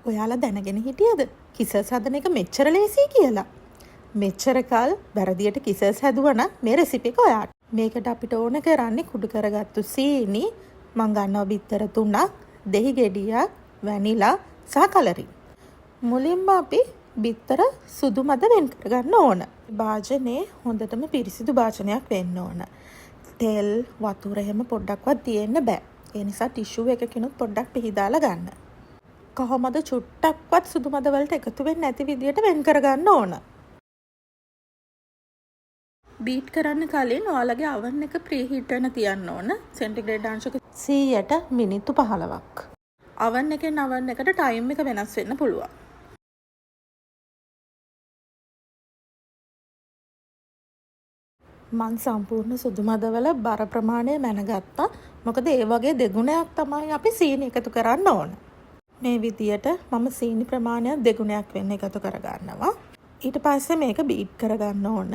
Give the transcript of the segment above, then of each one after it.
ඔයාලා දැනගෙන හිටියද කිසස් හදන එක මෙච්චර ලේසි කියලා? මෙච්චර කල් වැරදියට කිසස් හැදුවනම් මේ රෙසිපි එක ඔයාට. මේකට අපිට ඕන කරන්නේ කුඩු කරගත්තු සීනි, මං ගන්නවා බිත්තර 3ක්, දෙහි ගෙඩියක්, වැනිලා සහ කලරින්. මුලින්ම අපි බිත්තර සුදු මද වෙන් කරගන්න ඕන. භාජනේ හොඳටම පිරිසිදු භාජනයක් වෙන්න ඕන. තෙල්, වතුර එහෙම පොඩ්ඩක්වත් තියෙන්න බෑ. ඒ නිසා ටිෂු එකකිනුත් පොඩ්ඩක් පිහදාලා ගන්න. කොහොමද චුට්ටක්වත් සුදු මද වලට එකතු වෙන්නේ නැති විදියට වෙන් කරගන්න ඕන. බීට් කරන්න කලින් ඔයාලගේ oven එක ප්‍රීහීට් වෙන්න තියන්න ඕන. සෙන්ටිග්‍රේඩ් අංශක 100ට මිනිත්තු 15ක්. oven එකෙන් oven එකට ටයිම් එක වෙනස් වෙන්න පුළුවන්. මං සම්පූර්ණ සුදු මදවල බර ප්‍රමාණය මැනගත්තා. මොකද ඒ වගේ දෙගුණයක් තමයි අපි සීනි එකතු කරන්න ඕන. මේ විදියට මම සීනි ප්‍රමාණය දෙගුණයක් වෙන්න එකතු කරගන්නවා. ඊට පස්සේ මේක බීට් කරගන්න ඕන.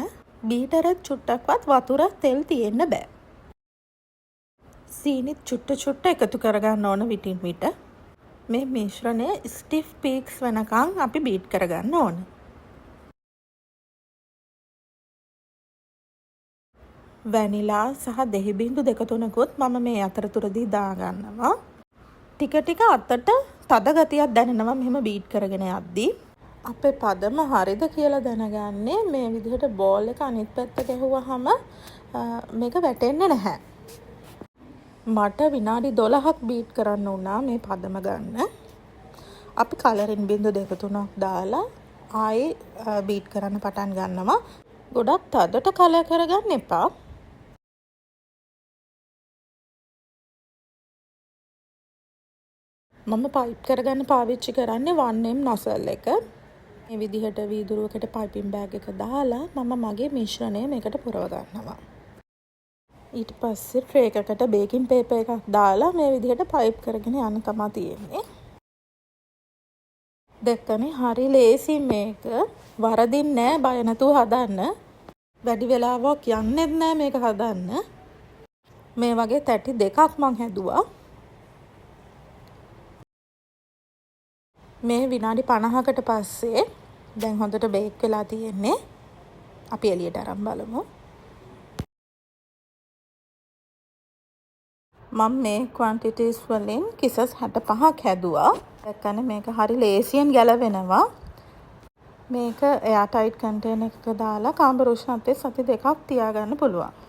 බීටරෙත් චුට්ටක්වත් වතුර තෙල් තියෙන්න බෑ. සීනිත් චුට්ට එකතු කරගන්න ඕන විටින් විට. මේ මිශ්‍රණය ස්ටිෆ් පීක්ස් වෙනකන් අපි බීට් කරගන්න ඕන. වැනිලා සහ දෙහි බිංදු 2-3කුත් මම මේ අතරතුරදී දාගන්නවා. ටික ටික අතට තද ගතියක් දැනෙනවා මෙහෙම බීට් කරගෙන යද්දී. අපේ පදම හරිද කියලා දැනගන්නේ මේ විදිහට බෝල් එක අනිත් පැත්ත ගැහුවාම මේක වැටෙන්නේ නැහැ. මට විනාඩි 12ක් බීට් කරන්න වුණා මේ පදම ගන්න. අපි කලරින් බිංදු 2-3ක් දාලා ආයේ බීට් කරන්න පටන් ගන්නවා. ගොඩක් තදට කලර් කරගන්න එපා. මම පයිප් කරගන්න පාවිච්චි කරන්නේ 1M nozzle එක. මේ විදිහට වීදුරුවකට පයිපින් බෑග් එක දාලා මම මගේ මිශ්‍රණය මේකට පුරව ගන්නවා. ඊට පස්සේ ට්‍රේ එකකට බේකින් පේපර් එකක් දාලා මේ විදිහට පයිප් කරගෙන යන්න තමයි තියෙන්නේ. දැක්කනේ හරි ලේසි මේක. වරදින්නේ නැහැ බය නැතුව හදන්න. වැඩි වෙලාවක් යන්නේ නැහැ මේක හදන්න. මේ වගේ තැටි දෙකක් මං හැදුවා. මේ විනාඩි 50කට පස්සේ දැන් හොඳට බේක් වෙලා තියෙන්නේ. අපි එළියට අරන් බලමු. මම මේ quantities වලින් කිසස් 65ක් හැදුවා. දැක්කනේ මේක හරි ලේසියෙන් ගැලවෙනවා. මේක එයාටයිට් කන්ටේනර් එකක දාලා කාමර උෂ්ණත්වයේ සති 2ක් තියාගන්න පුළුවන්.